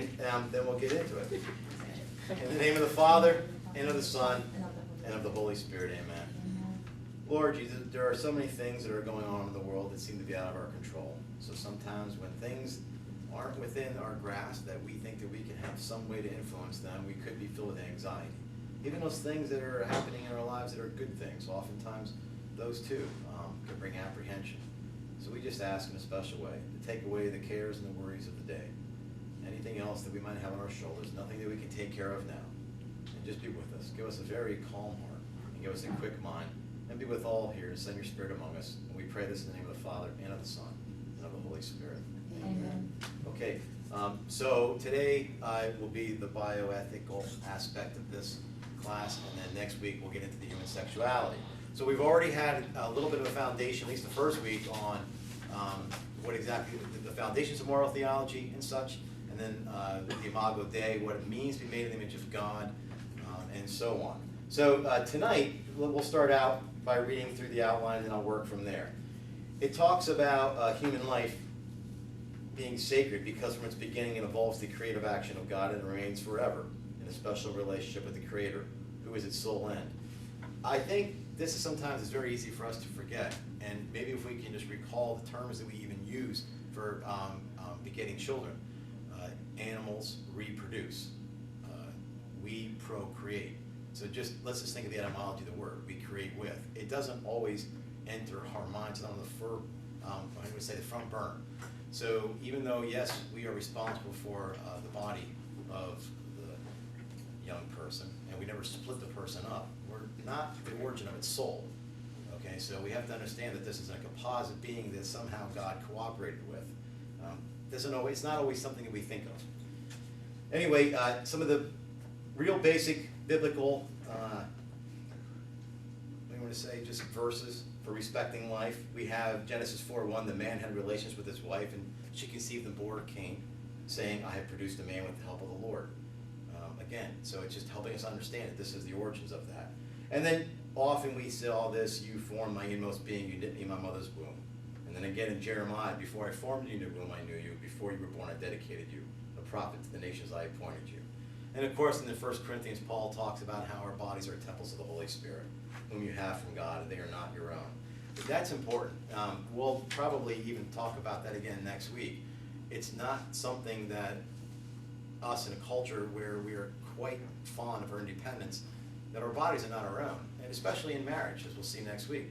and then we'll get into it. In the name of the Father, and of the Son, and of the Holy Spirit, amen. Lord Jesus, there are so many things that are going on in the world that seem to be out of our control. So sometimes when things aren't within our grasp, that we think that we can have some way to influence them, we could be filled with anxiety. Even those things that are happening in our lives that are good things, oftentimes those too can bring apprehension. So we just ask in a special way to take away the cares and the worries of the day. Anything else that we might have on our shoulders, nothing that we can take care of now. And just be with us. Give us a very calm heart and give us a quick mind. And be with all here. Send your Spirit among us. And we pray this in the name of the Father, and of the Son, and of the Holy Spirit. Amen. Okay, so today will be the bioethical aspect of this class, and then next week we'll get into the human sexuality. So we've already had a little bit of a foundation, at least the first week, on what exactly the foundations of moral theology and such, and then the Imago Dei, what it means to be made in the image of God, and so on. So tonight we'll start out by reading through the outline, and I'll work from there. It talks about human life being sacred because from its beginning it involves the creative action of God and remains forever in a special relationship with the Creator, who is its sole end. I think this is sometimes it's very easy for us to forget, and maybe if we can just recall the terms that we even use for begetting children. Animals reproduce. We procreate. So let's just think of the etymology of the word. We create with. It doesn't always enter our minds on I would say the front burner. So even though, yes, we are responsible for the body of the young person, and we never split the person up, we're not the origin of its soul. Okay, so we have to understand that this is a composite being that somehow God cooperated with. It's not always something that we think of. Anyway, some of the real basic biblical, just verses for respecting life. We have Genesis 4:1, the man had relations with his wife, and she conceived and bore Cain, saying, I have produced a man with the help of the Lord. Again, so it's just helping us understand that this is the origins of that. And then often we say all this, you formed my inmost being, you knit me in my mother's womb. And then again in Jeremiah, before I formed you in your womb, I knew you. Before you were born, I dedicated you. A prophet to the nations I appointed you. And of course, in the 1 Corinthians, Paul talks about how our bodies are temples of the Holy Spirit, whom you have from God, and they are not your own. But that's important. We'll probably even talk about that again next week. It's not something that us in a culture where we are quite fond of our independence, that our bodies are not our own, and especially in marriage, as we'll see next week.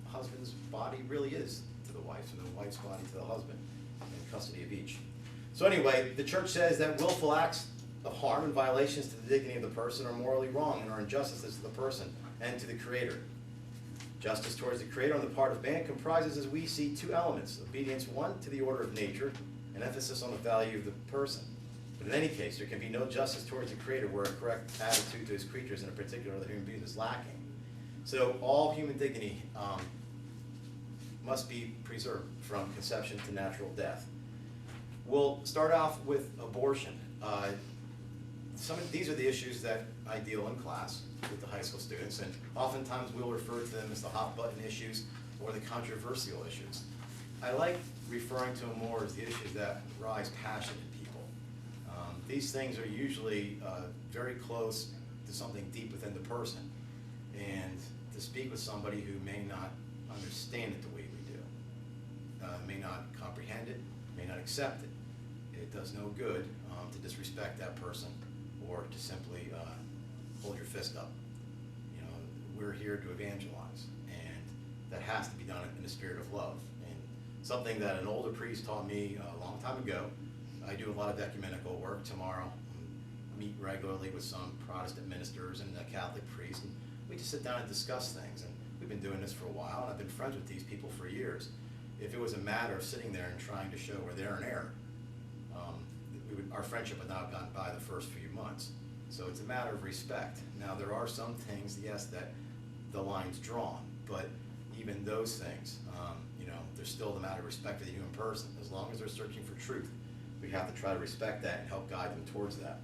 The husband's body really is to the wife, and the wife's body to the husband, in custody of each. So anyway, the church says that willful acts of harm and violations to the dignity of the person are morally wrong and are injustices to the person and to the Creator. Justice towards the Creator on the part of man comprises, as we see, two elements: obedience, one, to the order of nature, and emphasis on the value of the person. But in any case, there can be no justice towards the Creator where a correct attitude to his creatures, and in particular the human being, is lacking. So all human dignity must be preserved from conception to natural death. We'll start off with abortion. These are the issues that I deal in class with the high school students, and oftentimes we'll refer to them as the hot button issues or the controversial issues. I like referring to them more as the issues that rise passion in people. These things are usually very close to something deep within the person, and to speak with somebody who may not understand it the way we do, may not comprehend it, may not accept it, it does no good to disrespect that person or to simply hold your fist up. You know, we're here to evangelize, and that has to be done in the spirit of love. And something that an older priest taught me a long time ago. I do a lot of ecumenical work tomorrow. I meet regularly with some Protestant ministers and a Catholic priest, and we just sit down and discuss things. And we've been doing this for a while, and I've been friends with these people for years. If it was a matter of sitting there and trying to show where they're in error, our friendship would not have gone by the first few months. So it's a matter of respect. Now, there are some things, yes, that the line's drawn, but even those things, there's still the matter of respect for the human person. As long as they're searching for truth, we have to try to respect that and help guide them towards that.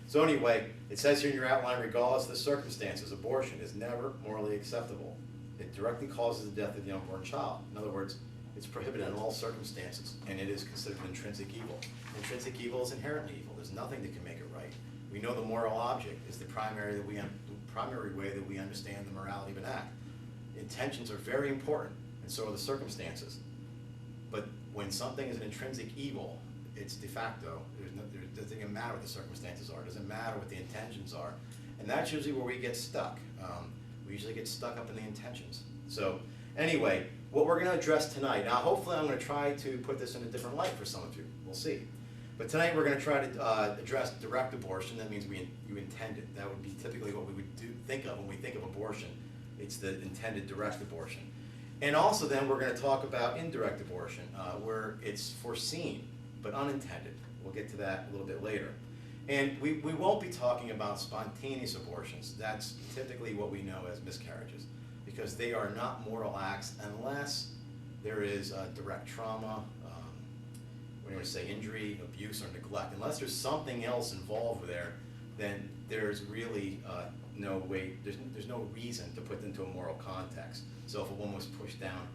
So anyway, it says here in your outline, regardless of the circumstances, abortion is never morally acceptable. It directly causes the death of the unborn child. In other words, It's prohibited in all circumstances, and it is considered an intrinsic evil. Intrinsic evil is inherently evil. There's nothing that can make it right. We know the moral object is the primary way that we understand the morality of an act. Intentions are very important, and so are the circumstances. But when something is an intrinsic evil, it's de facto. It doesn't even matter what the circumstances are. It doesn't matter what the intentions are. And that's usually where we get stuck. We usually get stuck up in the intentions. So anyway, what we're going to address tonight, now hopefully I'm going to try to put this in a different light for some of you. We'll see. But tonight we're going to try to address direct abortion. That means you intend it. That would be typically what we would think of when we think of abortion. It's the intended direct abortion. And also then we're going to talk about indirect abortion, where it's foreseen but unintended. We'll get to that a little bit later. And we won't be talking about spontaneous abortions. That's typically what we know as miscarriages, because they are not moral acts unless there is direct trauma, what do you want to say, injury, abuse, or neglect. Unless there's something else involved there, then there's really no way, there's no reason to put it into a moral context. So if a woman was pushed down,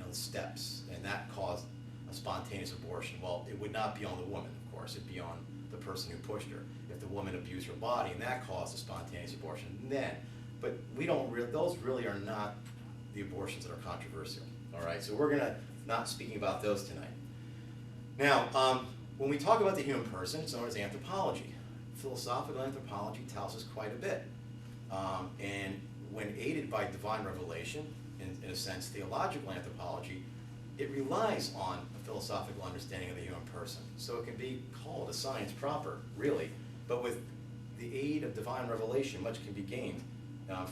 the steps, and that caused a spontaneous abortion, well, it would not be on the woman, of course. It'd be on the person who pushed her. If the woman abused her body and that caused a spontaneous abortion, then. But those really are not the abortions that are controversial. All right, so we're not speaking about those tonight. Now, when we talk about the human person, it's known as anthropology. Philosophical anthropology tells us quite a bit. And when aided by divine revelation, in a sense, theological anthropology, it relies on a philosophical understanding of the human person. So it can be called a science proper, really. But with the aid of divine revelation, much can be gained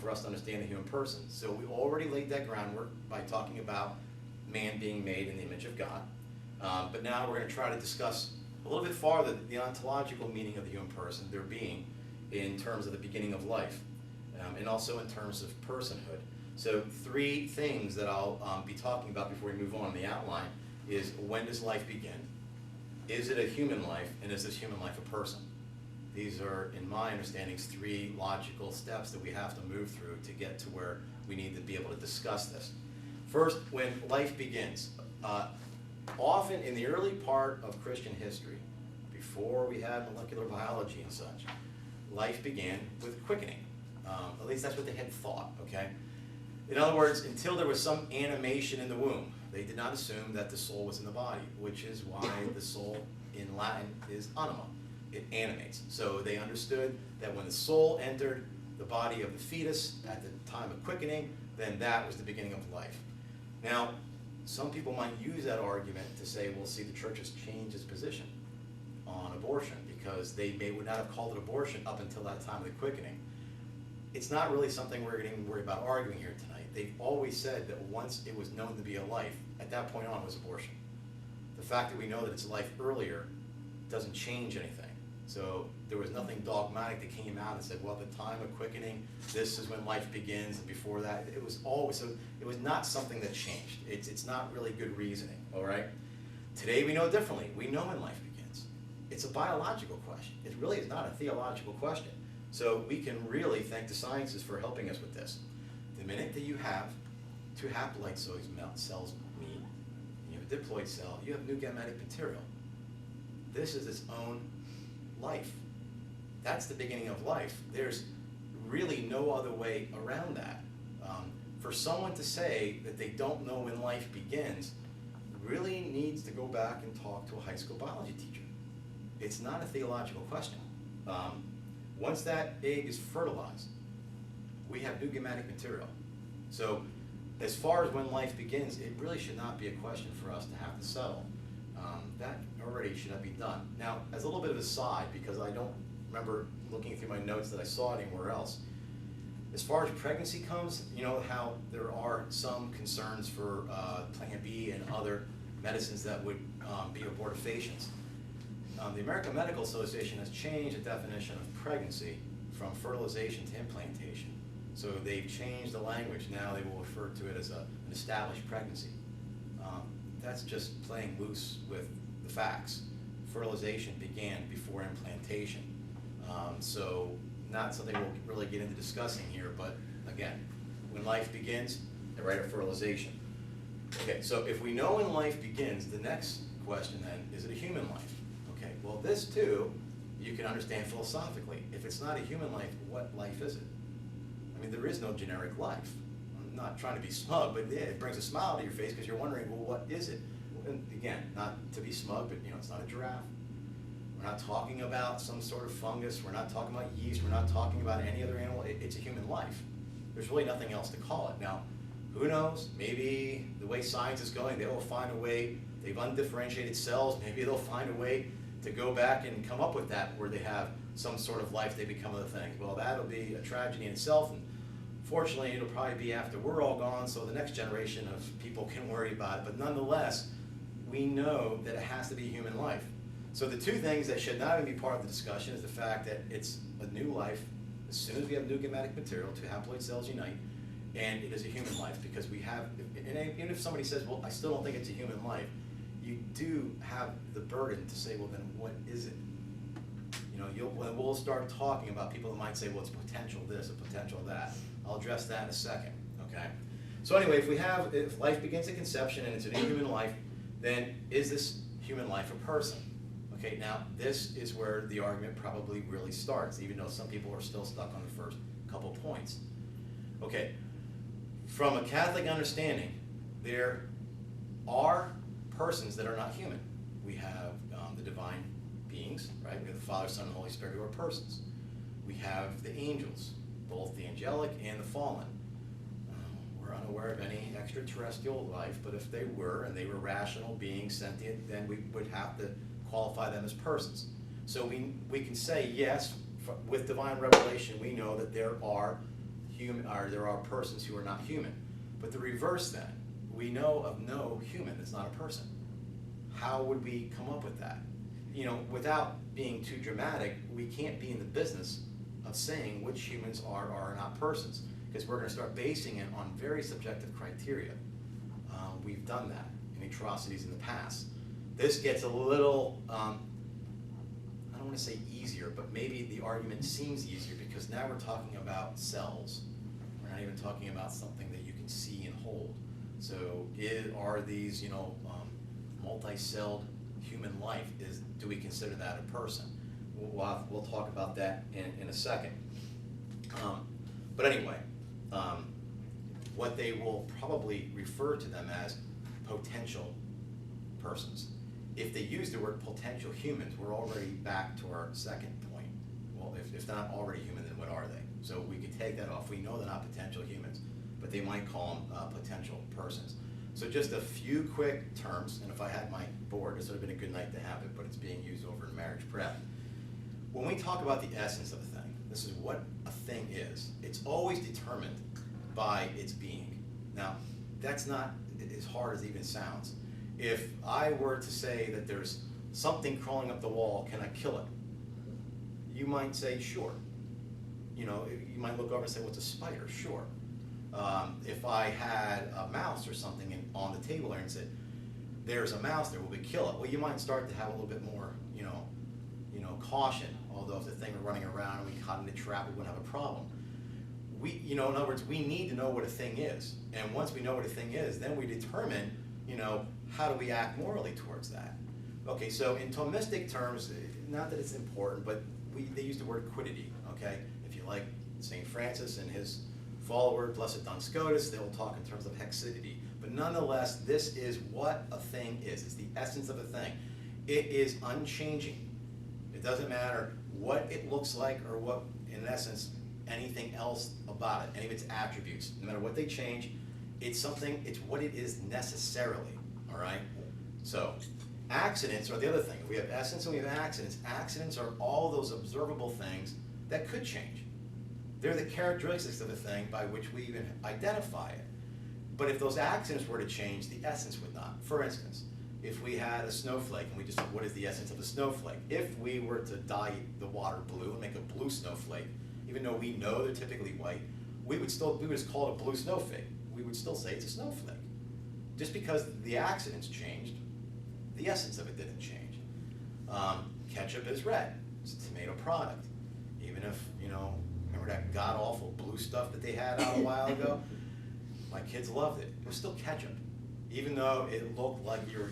for us to understand the human person. So we already laid that groundwork by talking about man being made in the image of God. But now we're going to try to discuss a little bit farther the ontological meaning of the human person, their being, in terms of the beginning of life, and also in terms of personhood. So 3 things that I'll be talking about before we move on in the outline is: when does life begin? Is it a human life? And is this human life a person? These are, in my understanding, 3 logical steps that we have to move through to get to where we need to be able to discuss this. First, when life begins. Often in the early part of Christian history, before we had molecular biology and such, life began with quickening. At least that's what they had thought, okay? In other words, until there was some animation in the womb, they did not assume that the soul was in the body, which is why the soul in Latin is anima. It animates. So they understood that when the soul entered the body of the fetus at the time of quickening, then that was the beginning of life. Now, some people might use that argument to say, well, see, the church has changed its position on abortion because they would not have called it abortion up until that time of the quickening. It's not really something we're going to worry about arguing here tonight. They've always said that once it was known to be a life, at that point on it was abortion. The fact that we know that it's life earlier doesn't change anything. So there was nothing dogmatic that came out and said, well, at the time of quickening, this is when life begins, and before that, it was always, so it was not something that changed. It's not really good reasoning, all right? Today we know differently. We know when life begins. It's a biological question. It really is not a theological question. So we can really thank the sciences for helping us with this. The minute that you have 2 haploid cells meet, you have a diploid cell, you have new gametic material. This is its own life. That's the beginning of life. There's really no other way around that. For someone to say that they don't know when life begins really needs to go back and talk to a high school biology teacher. It's not a theological question. Once that egg is fertilized, we have new gametic material. So as far as when life begins, it really should not be a question for us to have to settle. That already should not be done. Now, as a little bit of a side, because I don't remember looking through my notes that I saw anywhere else, as far as pregnancy comes, you know how there are some concerns for Plan B and other medicines that would be abortifacients. The American Medical Association has changed the definition of pregnancy from fertilization to implantation. So they've changed the language. Now they will refer to it as an established pregnancy. That's just playing loose with the facts. Fertilization began before implantation. So not something we'll really get into discussing here, but again, when life begins, the right of fertilization. Okay, so if we know when life begins, the next question then, is it a human life? Okay, well this too, you can understand philosophically. If it's not a human life, what life is it? I mean, there is no generic life. I'm not trying to be smug, but yeah, it brings a smile to your face because you're wondering, well, what is it? And again, not to be smug, but it's not a giraffe. We're not talking about some sort of fungus. We're not talking about yeast. We're not talking about any other animal. It's a human life. There's really nothing else to call it. Now, who knows? Maybe the way science is going, they will find a way. They've undifferentiated cells. Maybe they'll find a way to go back and come up with that where they have some sort of life, they become other things. Well, that'll be a tragedy in itself. And fortunately, it'll probably be after we're all gone, so the next generation of people can worry about it. But nonetheless, we know that it has to be human life. So the two things that should not even be part of the discussion is the fact that it's a new life. As soon as we have new gametic material, two haploid cells unite, and it is a human life because we have, and even if somebody says, well, I still don't think it's a human life, you do have the burden to say, well, then what is it? We'll start talking about people that might say, well, it's potential this, a potential that. I'll address that in a second, okay? So anyway, if life begins at conception and it's a new human life, then is this human life a person? Okay, now this is where the argument probably really starts, even though some people are still stuck on the first couple points. Okay, from a Catholic understanding, there are persons that are not human. We have the divine beings, right? We have the Father, Son, and Holy Spirit who are persons. We have the angels, both the angelic and the fallen. We're unaware of any extraterrestrial life, but if they were, and they were rational beings, sentient, then we would have to qualify them as persons. So we can say, yes, with divine revelation, we know that there are persons who are not human. But the reverse then, we know of no human that's not a person. How would we come up with that? Without being too dramatic, we can't be in the business of saying which humans are or are not persons, because we're going to start basing it on very subjective criteria. We've done that in atrocities in the past. This gets a little, I don't want to say easier, but maybe the argument seems easier because now we're talking about cells. We're not even talking about something that you can see and hold. So are these, multi-celled human life, do we consider that a person? We'll talk about that in a second. But anyway, what they will probably refer to them as potential persons. If they use the word potential humans, we're already back to our second point. Well, if not already human, then what are they? So we could take that off. We know they're not potential humans, but they might call them potential persons. So just a few quick terms, and if I had my board, this would have been a good night to have it, but it's being used over in marriage prep. When we talk about the essence of a thing, this is what a thing is. It's always determined by its being. Now, that's not as hard as it even sounds. If I were to say that there's something crawling up the wall, can I kill it? You might say, sure. You might look over and say, what's a spider? Sure. If I had a mouse or something on the table there and said, there's a mouse there, will we kill it? Well, you might start to have a little bit more, caution. Although if the thing were running around and we caught in a trap, we wouldn't have a problem. In other words, we need to know what a thing is. And once we know what a thing is, then we determine, how do we act morally towards that? Okay, so in Thomistic terms, not that it's important, but they use the word quiddity, okay? If you like St. Francis and his follower, Blessed Duns Scotus, they will talk in terms of hexidity. But nonetheless, this is what a thing is. It's the essence of a thing. It is unchanging. It doesn't matter what it looks like or what, in essence, anything else about it, any of its attributes. No matter what they change, it's what it is necessarily, all right? So accidents are the other thing. We have essence and we have accidents. Accidents are all those observable things that could change. They're the characteristics of a thing by which we even identify it. But if those accidents were to change, the essence would not. For instance, if we had a snowflake and we just said, what is the essence of a snowflake? If we were to dye the water blue and make a blue snowflake, even though we know they're typically white, we would just call it a blue snowflake. We would still say it's a snowflake. Just because the accidents changed, the essence of it didn't change. Ketchup is red. It's a tomato product. Even if, remember that god-awful blue stuff that they had out a while ago? My kids loved it. It was still ketchup. Even though it looked like you're,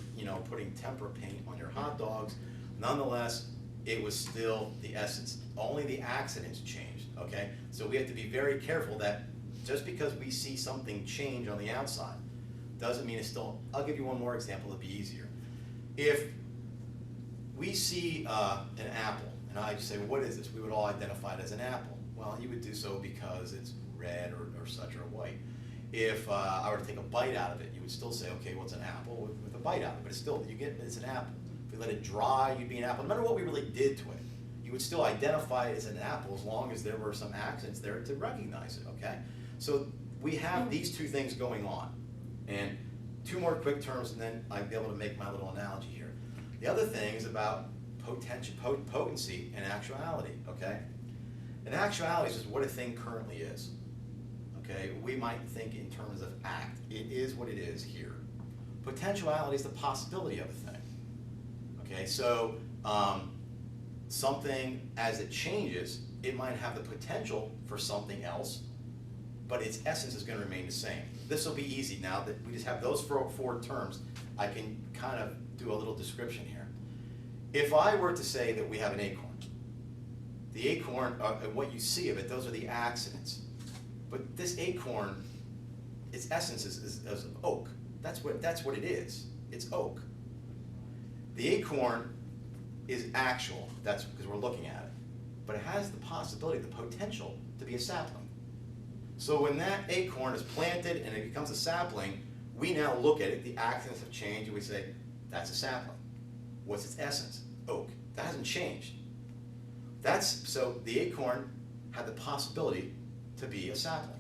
putting tempera paint on your hot dogs, nonetheless, it was still the essence. Only the accidents changed, okay? So we have to be very careful that just because we see something change on the outside, doesn't mean it's still, I'll give you one more example to be easier. If we see an apple, and I just say, well, what is this? We would all identify it as an apple. Well, you would do so because it's red or such or white. If I were to take a bite out of it, you would still say, okay, well, it's an apple with a bite out of it, but it's still, it's an apple. If we let it dry, you'd be an apple. No matter what we really did to it, you would still identify it as an apple as long as there were some accents there to recognize it, okay? So we have these two things going on. And two more quick terms, and then I'll be able to make my little analogy here. The other thing is about potency and actuality, okay? And actuality is just what a thing currently is. Okay, we might think in terms of act. It is what it is here. Potentiality is the possibility of a thing. Okay, so something, as it changes, it might have the potential for something else, but its essence is going to remain the same. This will be easy now that we just have those four terms. I can kind of do a little description here. If I were to say that we have an acorn, the acorn, what you see of it, those are the accidents. But this acorn, its essence is oak. That's what it is. It's oak. The acorn is actual. That's because we're looking at it. But it has the possibility, the potential to be a sapling. So when that acorn is planted and it becomes a sapling, we now look at it, the accidents have changed, and we say, that's a sapling. What's its essence? Oak. That hasn't changed. So the acorn had the possibility to be a sapling.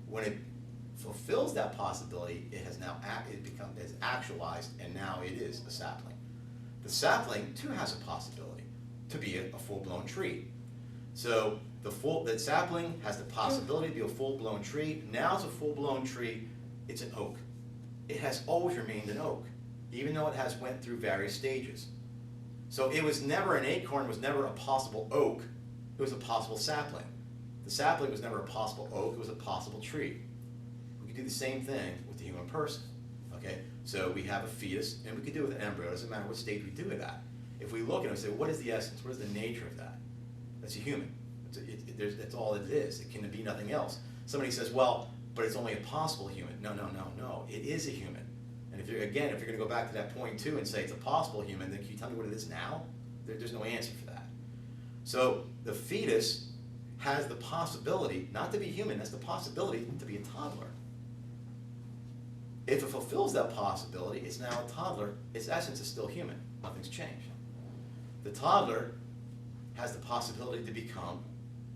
When it fulfills that possibility, it has now is actualized, and now it is a sapling. The sapling too has a possibility to be a full-blown tree. So that sapling has the possibility to be a full-blown tree. Now it's a full-blown tree. It's an oak. It has always remained an oak, even though it has went through various stages. So it was never, an acorn was never a possible oak. It was a possible sapling. The sapling was never a possible oak, it was a possible tree. We could do the same thing with the human person, okay? So we have a fetus, and we could do it with an embryo. It doesn't matter what stage we do it at. If we look at it and say, what is the essence? What is the nature of that? That's a human. That's all it is. It can be nothing else. Somebody says, well, but it's only a possible human. No. It is a human. And if you're going to go back to that point too and say it's a possible human, then can you tell me what it is now? There's no answer for that. So the fetus has the possibility, not to be human, has the possibility to be a toddler. If it fulfills that possibility, it's now a toddler. Its essence is still human. Nothing's changed. The toddler has the possibility to become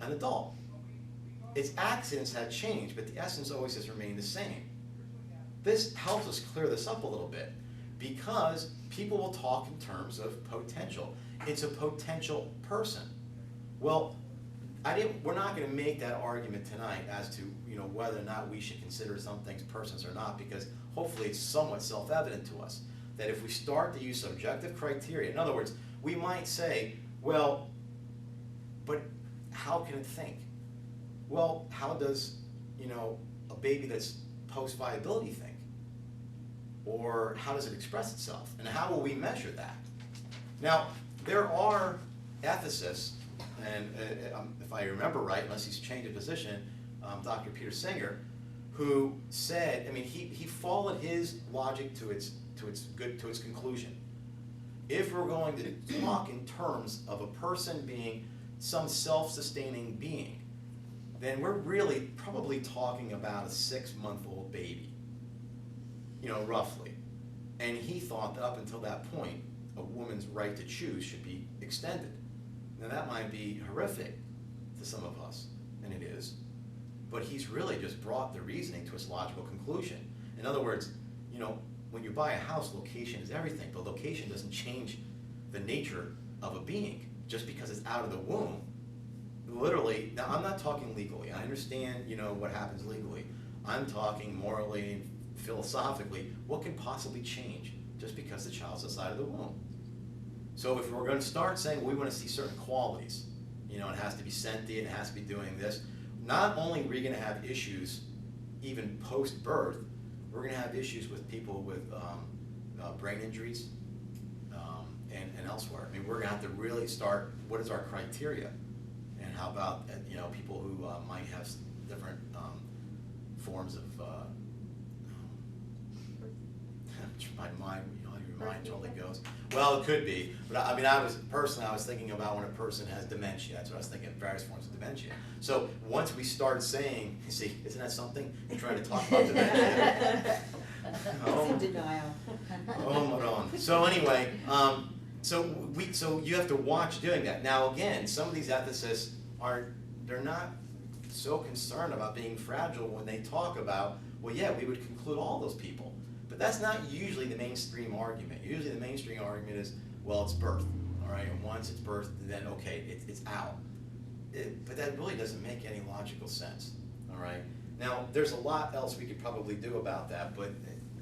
an adult. Its accidents had changed, but the essence always has remained the same. This helps us clear this up a little bit, because people will talk in terms of potential. It's a potential person. Well, we're not going to make that argument tonight as to whether or not we should consider some things persons or not, because hopefully it's somewhat self-evident to us that if we start to use subjective criteria, in other words, we might say, well, but how can it think? Well, how does a baby that's post-viability think? Or how does it express itself? And how will we measure that? Now, there are ethicists, and if I remember right, unless he's changed his position, Dr. Peter Singer, who said, he followed his logic to its conclusion. If we're going to talk in terms of a person being some self-sustaining being, then we're really probably talking about a 6-month-old baby, roughly. And he thought that up until that point, a woman's right to choose should be extended. Now that might be horrific to some of us, and it is, but he's really just brought the reasoning to its logical conclusion. In other words, when you buy a house, location is everything, but location doesn't change the nature of a being just because it's out of the womb. Literally, now I'm not talking legally. I understand, what happens legally. I'm talking morally, philosophically. What can possibly change just because the child's outside of the womb? So if we're going to start saying we want to see certain qualities, it has to be sentient, it has to be doing this, not only are we going to have issues even post-birth, we're going to have issues with people with brain injuries and elsewhere. I mean, we're going to have to really start, what is our criteria? And how about, people who might have different forms of, my mind, your mind totally goes. Well, it could be, but I was thinking about when a person has dementia. That's what I was thinking, various forms of dementia. So once we start saying, you see, isn't that something? You're trying to talk about dementia. It's in denial. Hold on. So anyway, so you have to watch doing that. Now again, some of these ethicists they're not so concerned about being fragile when they talk about, well, yeah, we would conclude all those people. But that's not usually the mainstream argument. Usually the mainstream argument is, well, it's birth, all right? And once it's birth, then okay, it's out. But that really doesn't make any logical sense, all right? Now, there's a lot else we could probably do about that, but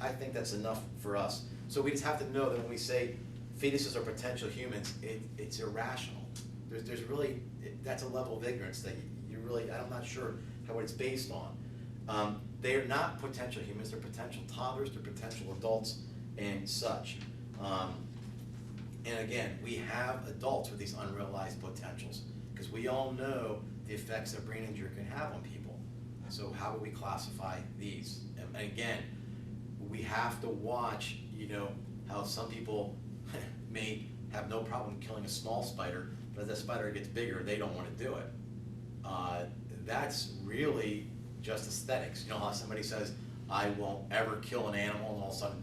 I think that's enough for us. So we just have to know that when we say fetuses are potential humans, it's irrational. There's really, that's a level of ignorance that I'm not sure what it's based on. They are not potential humans, they're potential toddlers, they're potential adults, and such. And again, we have adults with these unrealized potentials, because we all know the effects that brain injury can have on people. So how do we classify these? And again, we have to watch, how some people may have no problem killing a small spider, but as that spider gets bigger, they don't want to do it. That's really just aesthetics. You know how somebody says, I won't ever kill an animal, and all of a sudden,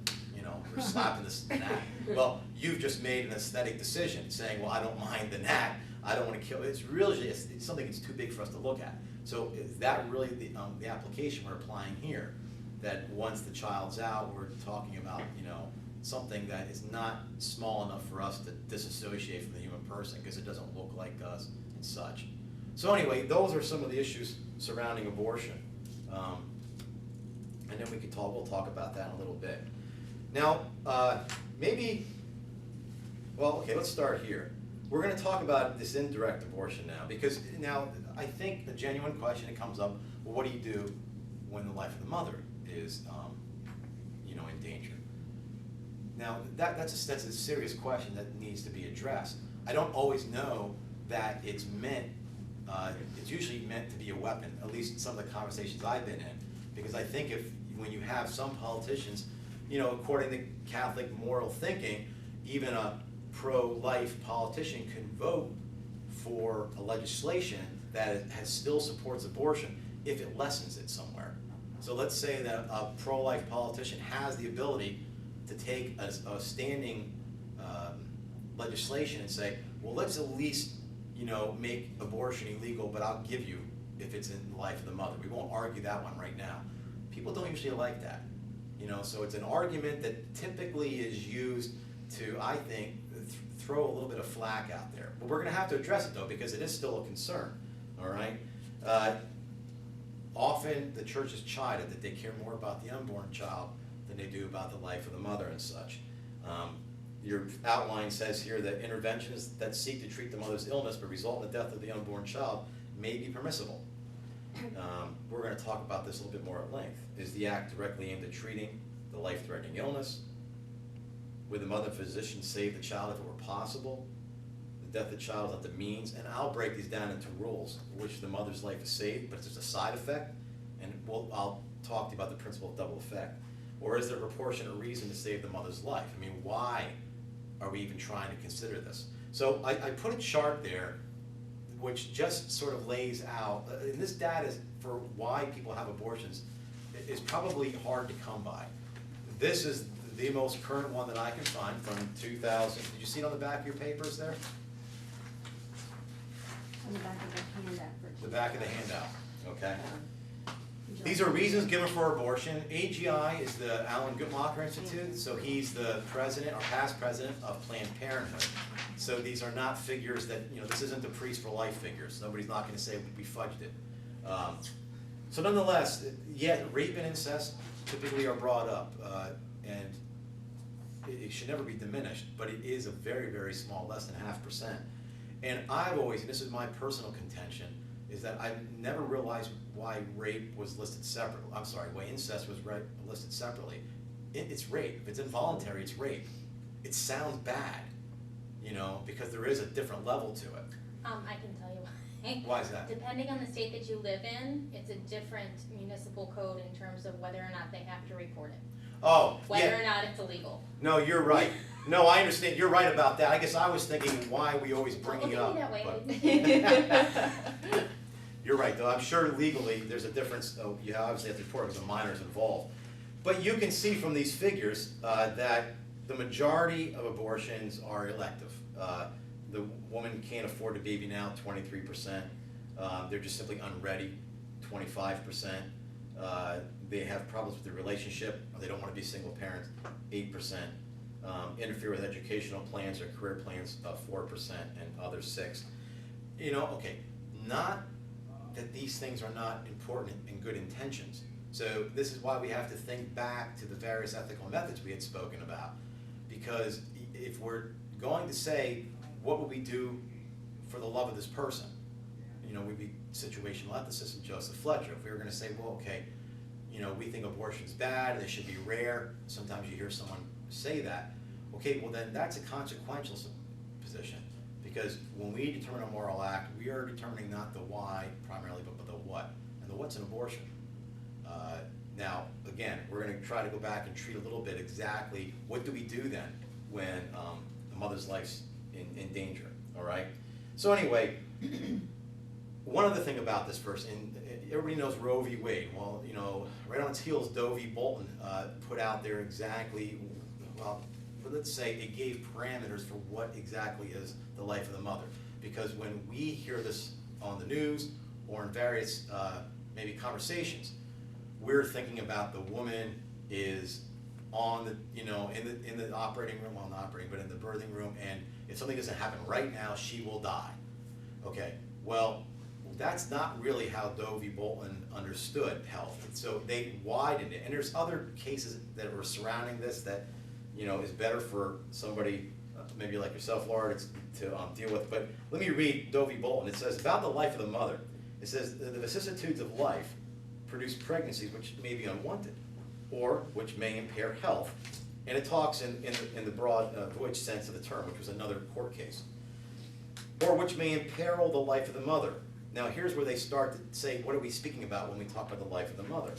they're slapping the gnat. Well, you've just made an aesthetic decision, saying, well, I don't mind the gnat, I don't want to kill it. It's really it's something that's too big for us to look at. So is that really the application we're applying here? That once the child's out, we're talking about, something that is not small enough for us to disassociate from the human person because it doesn't look like us and such. So anyway, those are some of the issues surrounding abortion. And then we'll talk about that in a little bit. Now, let's start here. We're going to talk about this indirect abortion now, because now I think a genuine question that comes up, well, what do you do when the life of the mother is, in danger? Now, that's a serious question that needs to be addressed. I don't always know that it's usually meant to be a weapon, at least some of the conversations I've been in, because I think when you have some politicians, according to Catholic moral thinking, even a pro-life politician can vote for a legislation that still supports abortion if it lessens it somewhere. So let's say that a pro-life politician has the ability to take a standing legislation and say, well, let's at least make abortion illegal, but I'll give you if it's in the life of the mother. We won't argue that one right now. People don't usually like that. So it's an argument that typically is used to, I think, throw a little bit of flack out there. But we're going to have to address it, though, because it is still a concern, all right? Often the church is chided that they care more about the unborn child than they do about the life of the mother and such. Your outline says here that interventions that seek to treat the mother's illness but result in the death of the unborn child may be permissible. We're going to talk about this a little bit more at length. Is the act directly aimed at treating the life-threatening illness? Would the mother and physician save the child if it were possible? The death of the child is not the means, and I'll break these down into rules, which the mother's life is saved, but there's a side effect, and I'll talk to you about the principle of double effect. Or is there a proportionate reason to save the mother's life? I mean, why are we even trying to consider this? So I put a chart there which just sort of lays out, and this data for why people have abortions is probably hard to come by. This is the most current one that I can find from 2000. Did you see it on the back of your papers there? On the back of the handout. The back of the handout, okay. These are reasons given for abortion. AGI is the Alan Guttmacher Institute, so he's the president or past president of Planned Parenthood. So these are not figures that, this isn't the Priest for Life figures. Nobody's not going to say we fudged it. So nonetheless, yeah, rape and incest typically are brought up, and it should never be diminished, but it is a very, very small, less than 0.5%. And I've always, and this is my personal contention, is that I never realized why rape was listed separately. I'm sorry, why incest was listed separately. It's rape. If it's involuntary, it's rape. It sounds bad, you know, because there is a different level to it. I can tell you why. Why is that? Depending on the state that you live in, it's a different municipal code in terms of whether or not they have to report it. Oh, Whether yeah. or not it's illegal. No, you're right. No, I understand. You're right about that. I guess I was thinking why we always bringing it up. Look at me but- You're right, though. I'm sure legally there's a difference. Oh, you obviously have to report because the minor's involved. But you can see from these figures that the majority of abortions are elective. The woman can't afford a baby now, 23%. They're just simply unready, 25%. They have problems with their relationship, or they don't want to be single parents, 8%. Interfere with educational plans or career plans, 4%, and others 6%. You know, okay, not that these things are not important and good intentions. So this is why we have to think back to the various ethical methods we had spoken about. Because if we're going to say, what would we do for the love of this person? You know, we'd be situational ethicists and Joseph Fletcher. If we were going to say, well, okay, you know, we think abortion's bad, they should be rare. Sometimes you hear someone say that. Okay, well then that's a consequential position. Because when we determine a moral act, we are determining not the why primarily, but the what. And the what's an abortion. Now, again, we're going to try to go back and treat a little bit exactly what do we do then when the mother's life's in danger, all right? So anyway, one other thing about this first, and everybody knows Roe v. Wade. Well, you know, right on its heels, Doe v. Bolton put out there exactly, well, let's say it gave parameters for what exactly is the life of the mother. Because when we hear this on the news or in various maybe conversations, we're thinking about the woman is on the, you know, in the operating room, well, not operating, but in the birthing room, and if something doesn't happen right now, she will die. Okay, well, that's not really how Doe v. Bolton understood health. And so they widened it, and there's other cases that were surrounding this that, you know, is better for somebody, maybe like yourself, Laura, to deal with. But let me read Doe v. Bolton. It says, about the life of the mother, it says, the vicissitudes of life produce pregnancies which may be unwanted, or which may impair health. And it talks in the broad void sense of the term, which was another court case. Or which may imperil the life of the mother. Now here's where they start to say, what are we speaking about when we talk about the life of the mother?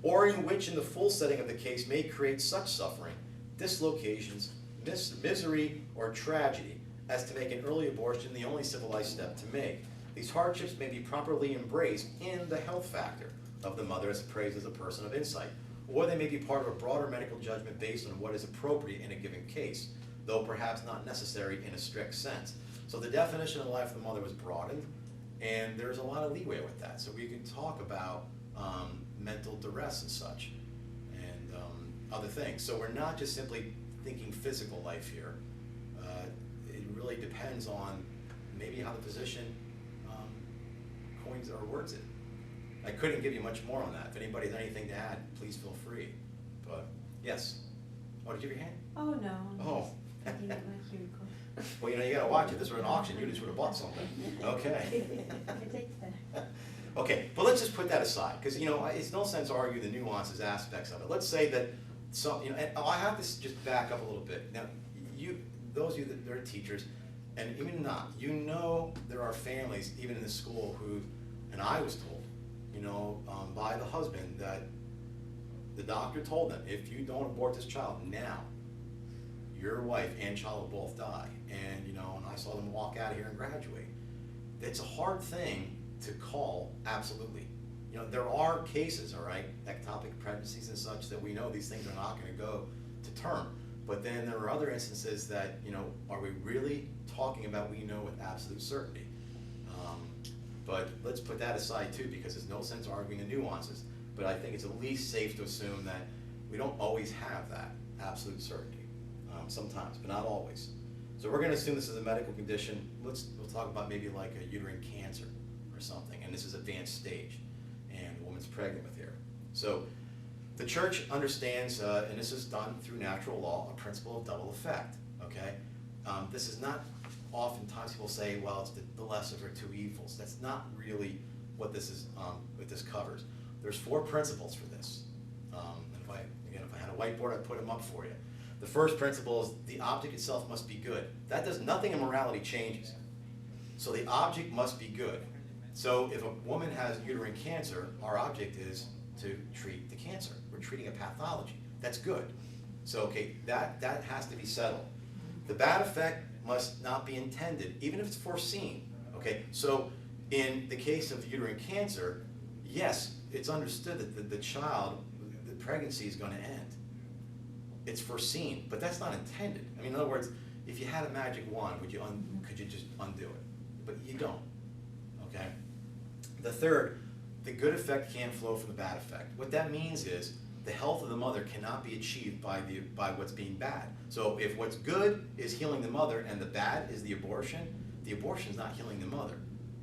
Or in which in the full setting of the case may create such suffering, dislocations, misery, or tragedy, as to make an early abortion the only civilized step to make. These hardships may be properly embraced in the health factor of the mother as appraised as a person of insight, or they may be part of a broader medical judgment based on what is appropriate in a given case, though perhaps not necessary in a strict sense. So the definition of the life of the mother was broadened, and there's a lot of leeway with that. So we can talk about mental duress and such, and other things. So we're not just simply thinking physical life here. It really depends on maybe how the physician coins or words it. I couldn't give you much more on that. If anybody has anything to add, please feel free. But, yes. Oh, did you have your hand? Oh, no. Oh. I'm just looking at my cubicle. Well, you know, you gotta watch it. This was an auction. You just would have bought something. Okay. I take that. Okay, but let's just put that aside, because, you know, it's no sense arguing the nuances, aspects of it. Let's say that some, you know, and I have to just back up a little bit. Now, those of you that are teachers, and even not, you know there are families, even in the school, who, and I was told, you know, by the husband, that the doctor told them, if you don't abort this child now, your wife and child will both die. And, you know, and I saw them walk out of here and graduate. It's a hard thing to call absolutely. You know, there are cases, all right, ectopic pregnancies and such, that we know these things are not going to go to term. But then there are other instances that, you know, are we really talking about we know with absolute certainty? But let's put that aside too, because there's no sense arguing the nuances. But I think it's at least safe to assume that we don't always have that absolute certainty. Sometimes, but not always. So we're going to assume this is a medical condition. We'll talk about maybe like a uterine cancer or something, and this is advanced stage, and the woman's pregnant with here. So the church understands, and this is done through natural law, a principle of double effect. Okay, this is not oftentimes people say, well, it's the lesser of two evils. That's not really what this is, what this covers. There's 4 principles for this. And if I had a whiteboard, I'd put them up for you. The first principle is the object itself must be good. That does nothing in morality changes. So the object must be good. So if a woman has uterine cancer, our object is to treat the cancer. We're treating a pathology. That's good. So, okay, that has to be settled. The bad effect must not be intended, even if it's foreseen. Okay, so in the case of uterine cancer, yes, it's understood that the child, the pregnancy is going to end. It's foreseen, but that's not intended. I mean, in other words, if you had a magic wand, could you just undo it? But you don't. Okay. The third, the good effect can't flow from the bad effect. What that means is the health of the mother cannot be achieved by what's being bad. So if what's good is healing the mother and the bad is the abortion is not healing the mother.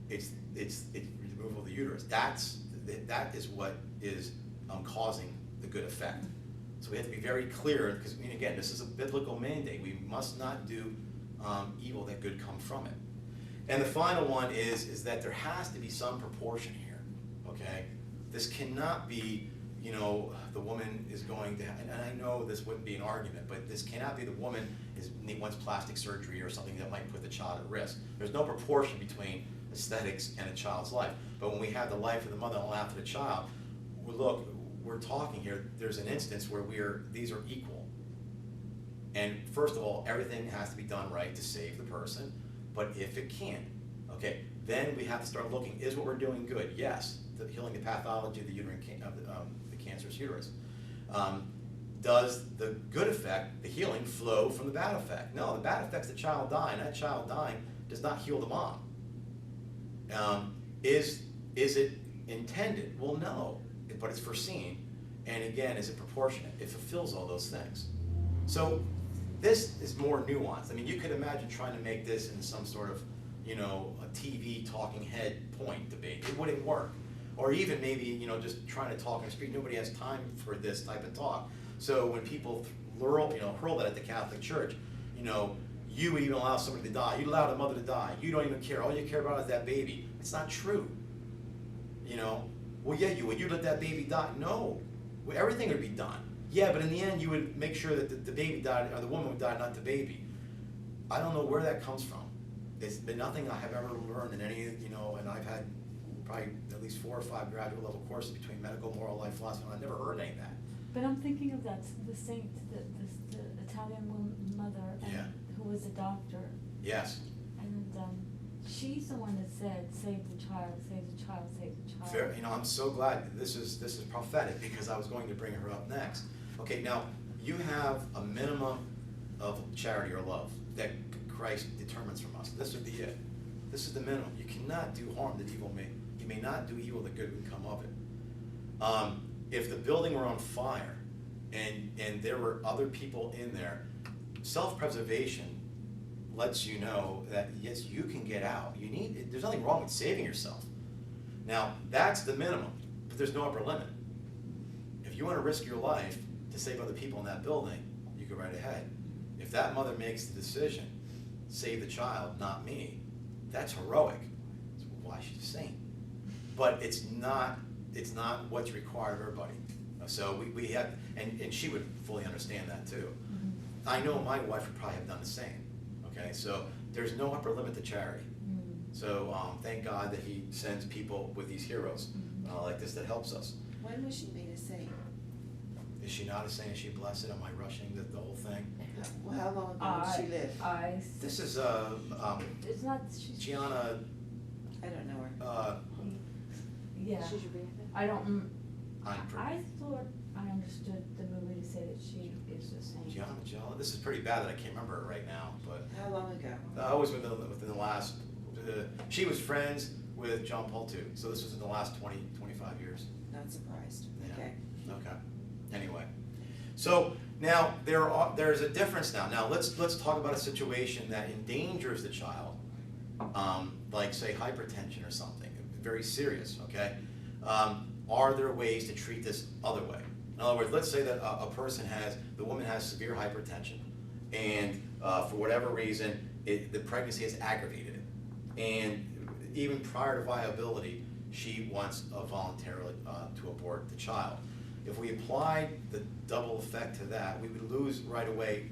It's removal of the uterus. That is what is causing the good effect. So we have to be very clear, because again, this is a biblical mandate. We must not do evil that good come from it. And the final one is that there has to be some proportion here. Okay, this cannot be, the woman is going to, and I know this wouldn't be an argument, but this cannot be the woman wants plastic surgery or something that might put the child at risk. There's no proportion between aesthetics and a child's life. But when we have the life of the mother and the life of the child, look, we're talking here, there's an instance where these are equal. And first of all, everything has to be done right to save the person, but if it can't, okay, then we have to start looking, is what we're doing good? Yes, healing the pathology of the uterine the cancerous uterus. Does the good effect, the healing, flow from the bad effect? No, the bad effect's the child dying. That child dying does not heal the mom. Is it intended? Well, no, but it's foreseen. And again, is it proportionate? It fulfills all those things. So this is more nuanced. I mean, you could imagine trying to make this in some sort of, a TV talking head point debate. It wouldn't work. Or even maybe, just trying to talk on the street. Nobody has time for this type of talk. So when people hurl that at the Catholic Church, you would even allow somebody to die. You'd allow the mother to die. You don't even care. All you care about is that baby. It's not true. Well, yeah, you would. You'd let that baby die. No. Well, everything would be done. Yeah, but in the end, you would make sure that the baby died, or the woman would die, not the baby. I don't know where that comes from. It's been nothing I have ever learned in any, and I've had probably at least 4 or 5 graduate level courses between medical, moral, life philosophy, and I've never heard any of that. But I'm thinking of the saint, the Italian mother, Yeah. who was a doctor. Yes. And she's the one that said, "Save the child, save the child, save the child." Fair, I'm so glad that this is prophetic, because I was going to bring her up next. Okay, now you have a minimum of charity or love that Christ determines from us. This would be it. This is the minimum. You cannot do harm that evil may. You may not do evil that good would come of it. If the building were on fire and there were other people in there, self-preservation lets you know that yes, you can get out. There's nothing wrong with saving yourself. Now, that's the minimum, but there's no upper limit. If you want to risk your life to save other people in that building, you go right ahead. If that mother makes the decision, save the child, not me, that's heroic. So why she's a saint? But it's not what's required of everybody. So we have, and she would fully understand that too. Mm-hmm. I know my wife would probably have done the same. Okay, so there's no upper limit to charity. So thank God that He sends people with these heroes like this that helps us. When was she made a saint? Is she not a saint? Is she blessed? Am I rushing the whole thing? Well, how long ago did she live? This is It's not, she's. Gianna. I don't know her. Yeah. She's your grandmother? I don't, I'm I thought I understood the movie to say that she is a saint. Gianna. This is pretty bad that I can't remember her right now, but How long ago? I was within the last. She was friends with John Paul II, so this was in the last 25 years. Not surprised. Yeah. Okay. Okay. Anyway, so now there's a difference now. Now let's talk about a situation that endangers the child, like say hypertension or something, very serious. Okay, are there ways to treat this other way? In other words, let's say that the woman has severe hypertension, and for whatever reason, the pregnancy has aggravated it. And even prior to viability, she wants voluntarily to abort the child. If we applied the double effect to that, we would lose right away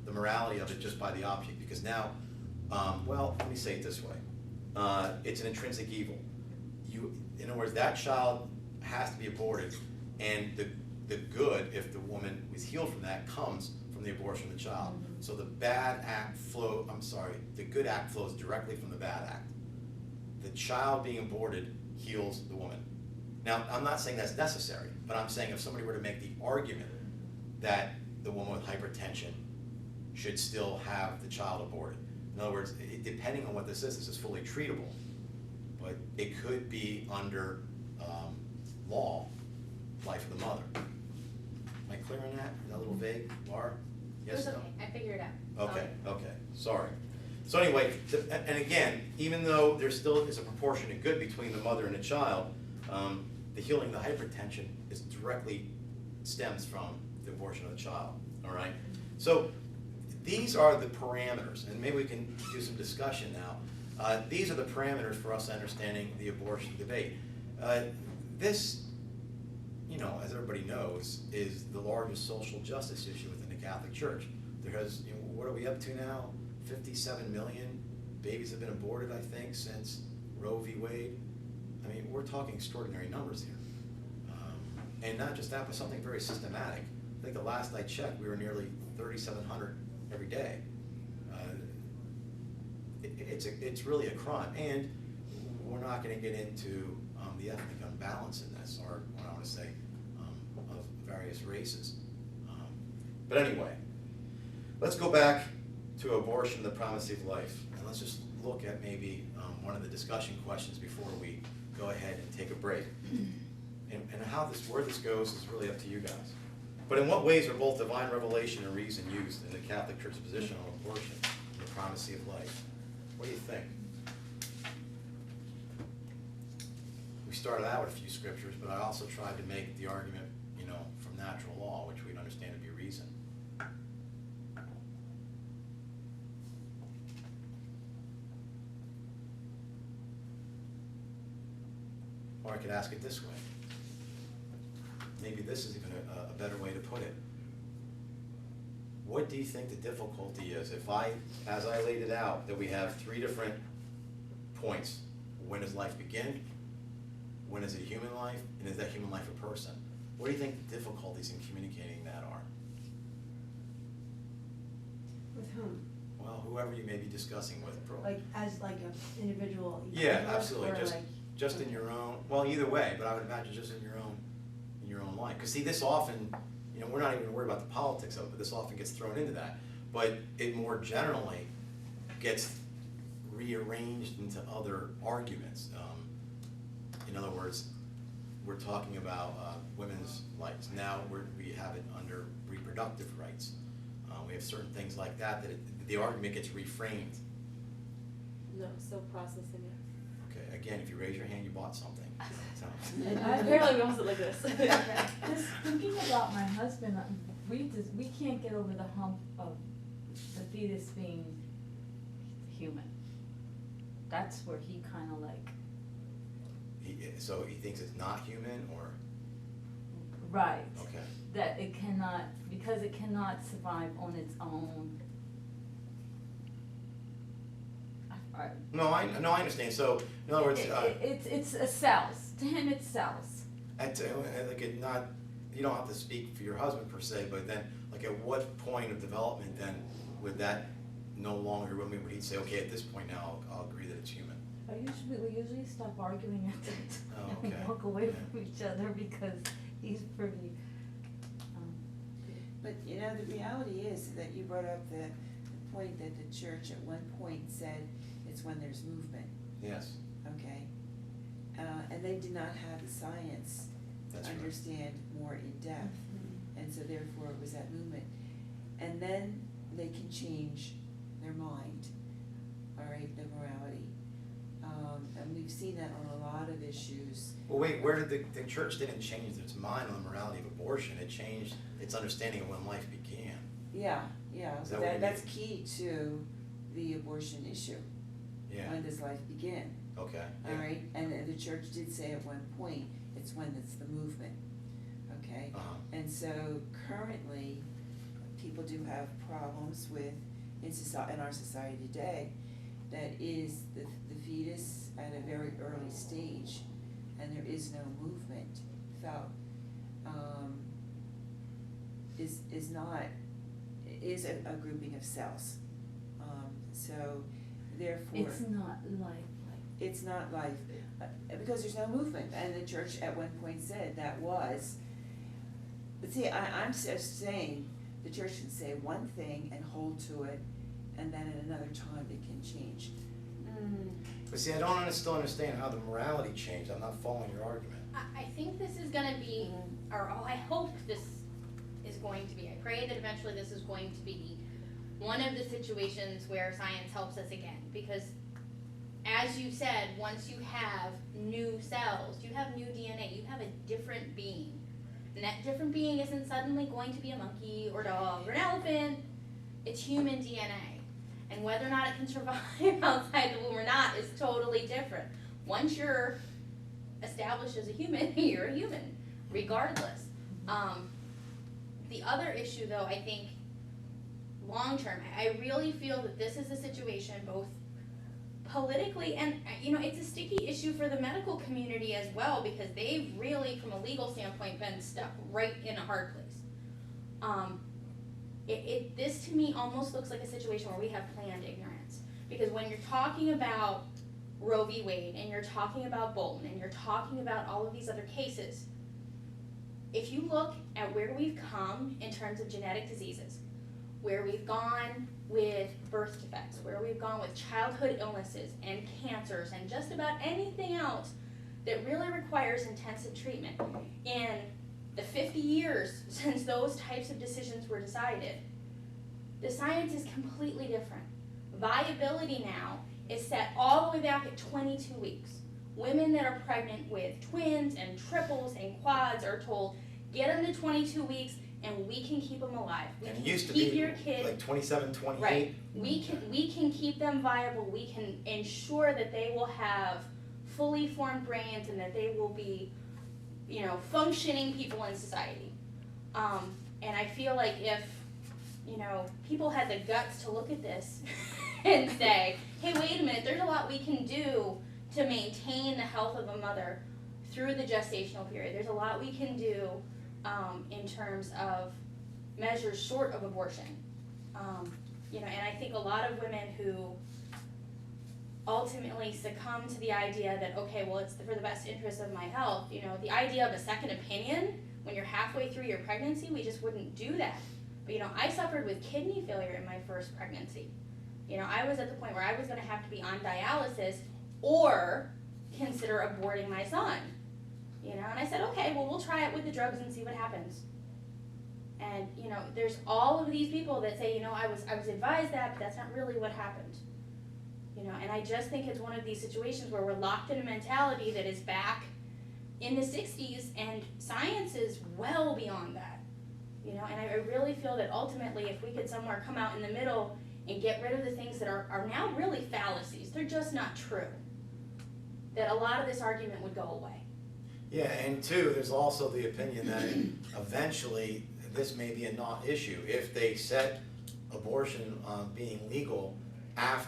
the morality of it just by the object, because now, well, let me say it this way. It's an intrinsic evil. In other words, that child has to be aborted, and the good, if the woman was healed from that, comes from the abortion of the child. So the good act flows directly from the bad act. The child being aborted heals the woman. Now, I'm not saying that's necessary, but I'm saying if somebody were to make the argument that the woman with hypertension should still have the child aborted. In other words, depending on what this is fully treatable, but it could be under law, life of the mother. Am I clear on that? Is that a little vague, Laura? Yes, It's no? okay, I figured it out. Okay, okay, sorry. So anyway, and again, even though there still is a proportionate good between the mother and the child, the healing of the hypertension is directly stems from the abortion of the child, all right? So these are the parameters, and maybe we can do some discussion now. These are the parameters for us understanding the abortion debate. This, as everybody knows, is the largest social justice issue within the Catholic Church. There has, what are we up to now? 57 million babies have been aborted, I think, since Roe v. Wade. I mean, we're talking extraordinary numbers here. And not just that, but something very systematic. I think the last I checked, we were nearly 3,700 every day. It's really a crime. And we're not going to get into the ethnic unbalance in this, or what I want to say, of various races. But anyway, let's go back to abortion, the primacy of life. And let's just look at maybe one of the discussion questions before we go ahead and take a break. And where this goes is really up to you guys. But in what ways are both divine revelation and reason used in the Catholic Church's position on abortion and the primacy of life? What do you think? We started out with a few scriptures, but I also tried to make the argument, from natural law, which we'd understand to be reason. Or I could ask it this way. Maybe this is even a better way to put it. What do you think the difficulty is if as I laid it out, that we have 3 different points? When does life begin? When is it a human life? And is that human life a person? What do you think the difficulties in communicating that are? With whom? Well, whoever you may be discussing with. As an individual? Yeah, absolutely. Or Just in your own, well, either way, but I would imagine just in your own life. Because see, this often, we're not even worried about the politics of it, but this often gets thrown into that. But it more generally gets rearranged into other arguments. In other words, we're talking about women's rights. Now we have it under reproductive rights. We have certain things like that the argument gets reframed. No, still processing it. Okay, again, if you raise your hand, you bought something. So. Apparently we almost did like this. Just thinking about my husband, we can't get over the hump of the fetus being human. That's where he kind of like. So he thinks it's not human, or? Right. Okay. That it cannot, because it cannot survive on its own. No, I understand. So, in other words, it's a cells. To him, it's cells. You don't have to speak for your husband per se, but then, at what point of development then would that no longer? Would he say, okay, at this point now, I'll agree that it's human? We usually stop arguing at that okay. and walk away from each other because he's pretty. But the reality is that you brought up the point that the church at one point said it's when there's movement. Yes. Okay? And they did not have the science That's to right. understand more in depth. And so therefore it was that movement. And then they can change their mind, all right, the morality. And we've seen that on a lot of issues. Well, wait, where did the church didn't change its mind on the morality of abortion? It changed its understanding of when life began. Yeah, Is that what you that's mean? key to the abortion issue. Yeah, When does life begin? okay, All yeah. right, and the church did say at one point, it's when it's the movement, okay? Uh-huh. And so currently, people do have problems with, in our society today, that is the fetus at a very early stage, and there is no movement felt, is a grouping of cells. So therefore. It's not life, It's not life, because there's no movement, and the church at one point said that was, but see, I'm just saying, the church can say one thing and hold to it, and then at another time it can change. But see, I don't still understand how the morality changed. I'm not following your argument. I think this is gonna be, or I hope this is going to be, I pray that eventually this is going to be one of the situations where science helps us again, because as you said, once you have new cells, you have new DNA, you have a different being. And that different being isn't suddenly going to be a monkey or dog or an elephant, it's human DNA. And whether or not it can survive outside the womb or not is totally different. Once you're established as a human, you're a human, regardless. The other issue though, I think, long term, I really feel that this is a situation both politically and, it's a sticky issue for the medical community as well, because they've really, from a legal standpoint, been stuck right in a hard place. This to me almost looks like a situation where we have planned ignorance, because when you're talking about Roe v. Wade, and you're talking about Bolton, and you're talking about all of these other cases, if you look at where we've come in terms of genetic diseases, where we've gone with birth defects, where we've gone with childhood illnesses and cancers and just about anything else that really requires intensive treatment. In the 50 years since those types of decisions were decided, the science is completely different. Viability now is set all the way back at 22 weeks. Women that are pregnant with twins and triples and quads are told, get them to 22 weeks and we can keep them alive. We And can it used to keep be your kid, like 27, 28. right. We can keep them viable. We can ensure that they will have fully formed brains and that they will be, functioning people in society. And I feel like if, people had the guts to look at this and say, hey, wait a minute, there's a lot we can do to maintain the health of a mother through the gestational period. There's a lot we can do in terms of measures short of abortion. And I think a lot of women who ultimately succumb to the idea that, okay, well, it's for the best interest of my health, the idea of a second opinion when you're halfway through your pregnancy, we just wouldn't do that. But, I suffered with kidney failure in my first pregnancy. I was at the point where I was gonna have to be on dialysis or consider aborting my son. And I said, okay, well, we'll try it with the drugs and see what happens. And, there's all of these people that say, I was advised that, but that's not really what happened. And I just think it's one of these situations where we're locked in a mentality that is back in the 60s, and science is well beyond that. And I really feel that ultimately if we could somewhere come out in the middle and get rid of the things that are now really fallacies, they're just not true, that a lot of this argument would go away. Yeah, and two, there's also the opinion that eventually this may be a non-issue. If they set abortion being legal up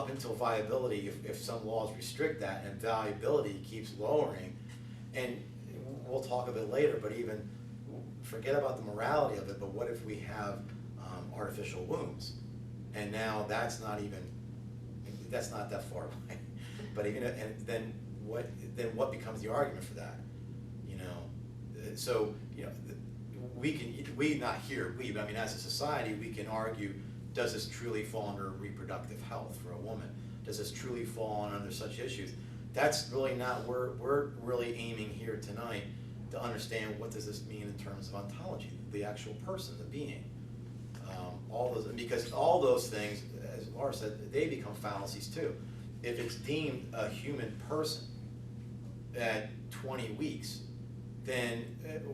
until viability, if some laws restrict that and viability keeps lowering, and we'll talk a bit later, but even forget about the morality of it, but what if we have artificial wombs? And now that's not that far away. But even, and then what becomes the argument for that? So, as a society, we can argue, does this truly fall under reproductive health for a woman? Does this truly fall under such issues? That's really not, we're really aiming here tonight to understand what does this mean in terms of ontology, the actual person, the being. Because all those things, as Laura said, they become fallacies too. If it's deemed a human person at 20 weeks, then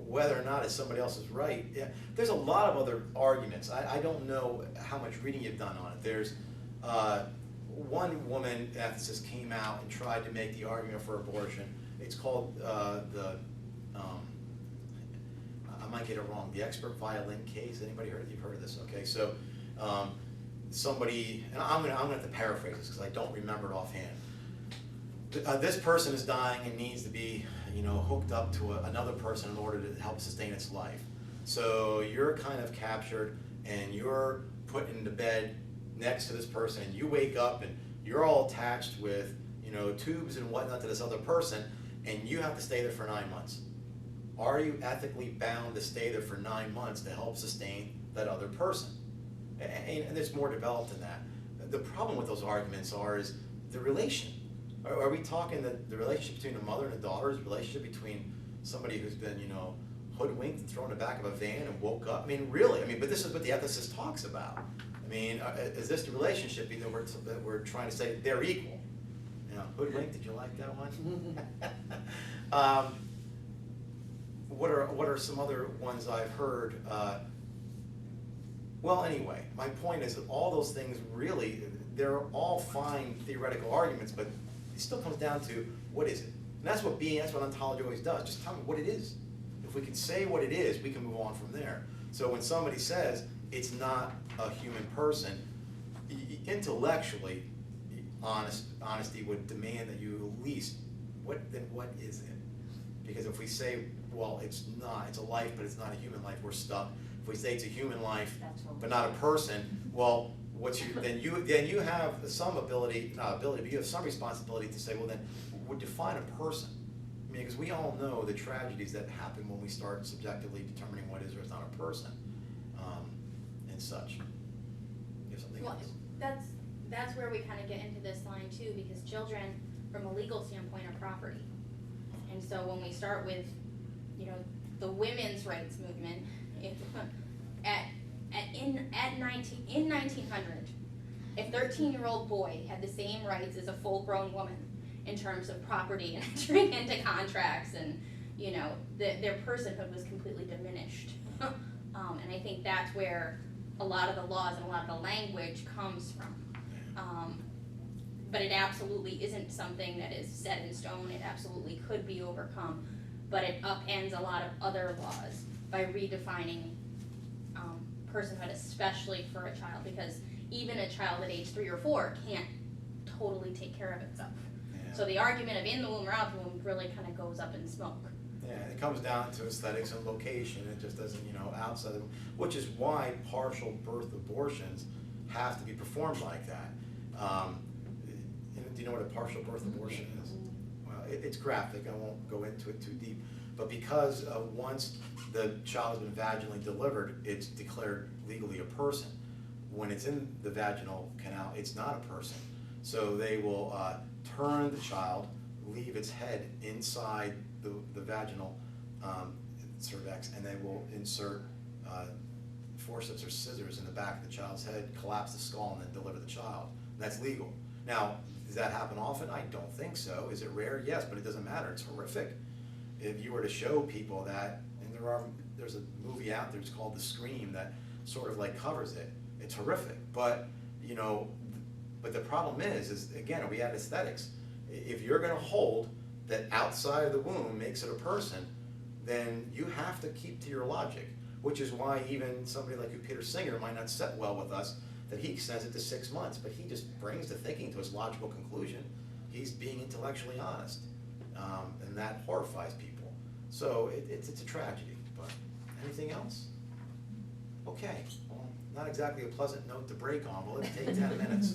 whether or not it's somebody else's right, yeah, there's a lot of other arguments. I don't know how much reading you've done on it. There's one woman ethicist came out and tried to make the argument for abortion. It's called I might get it wrong, the expert violin case. Anybody heard? You've heard of this? Okay, so somebody, and I'm gonna have to paraphrase this because I don't remember it offhand. This person is dying and needs to be, hooked up to another person in order to help sustain its life. So you're kind of captured and you're put into bed next to this person, and you wake up and you're all attached with, tubes and whatnot to this other person, and you have to stay there for 9 months. Are you ethically bound to stay there for 9 months to help sustain that other person? And there's more developed than that. The problem with those arguments is the relation. Are we talking the relationship between a mother and a daughter, is the relationship between somebody who's been, hoodwinked and thrown in the back of a van and woke up? I mean, really, but this is what the ethicist talks about. I mean, is this the relationship that we're trying to say they're equal? Hoodwinked, did you like that one? What are some other ones I've heard? Well, anyway, my point is that all those things really, they're all fine theoretical arguments, but it still comes down to what is it? And that's what ontology always does. Just tell me what it is. If we can say what it is, we can move on from there. So when somebody says it's not a human person, intellectually, honesty would demand that you at least, what is it? Because if we say, well, it's not, it's a life, but it's not a human life, we're stuck. If we say it's a human life, but not a person, well, then you have some ability, not ability, but you have some responsibility to say, well, then, would define a person. I mean, because we all know the tragedies that happen when we start subjectively determining what is or is not a person, and such. You have something else? That's where we kind of get into this line too, because children, from a legal standpoint, are property. And so when we start with, the women's rights movement, in 1900, a 13-year-old boy had the same rights as a full-grown woman in terms of property and entering into contracts, and their personhood was completely diminished. And I think that's where a lot of the laws and a lot of the language comes from. But it absolutely isn't something that is set in stone. It absolutely could be overcome, but it upends a lot of other laws by redefining personhood, especially for a child, because even a child at age 3 or 4 can't totally take care of itself. Yeah. So the argument of in the womb or out the womb really kind of goes up in smoke. Yeah, it comes down to aesthetics and location. It just doesn't, outside of, which is why partial birth abortions have to be performed like that. Do you know what a partial birth abortion is? Well, it's graphic. I won't go into it too deep. But because once the child has been vaginally delivered, it's declared legally a person. When it's in the vaginal canal, it's not a person. So they will turn the child, leave its head inside the vaginal cervix, and they will insert forceps or scissors in the back of the child's head, collapse the skull, and then deliver the child. And that's legal. Now, does that happen often? I don't think so. Is it rare? Yes, but it doesn't matter. It's horrific. If you were to show people that, and there's a movie out there, it's called The Scream, that sort of like covers it. It's horrific. But, but the problem is again, we have aesthetics. If you're going to hold that outside of the womb makes it a person, then you have to keep to your logic, which is why even somebody like Peter Singer might not set well with us, that he extends it to 6 months, but he just brings the thinking to his logical conclusion. He's being intellectually honest, and that horrifies people. So it's a tragedy, but anything else? Okay, well, not exactly a pleasant note to break on, but let's take 10 minutes.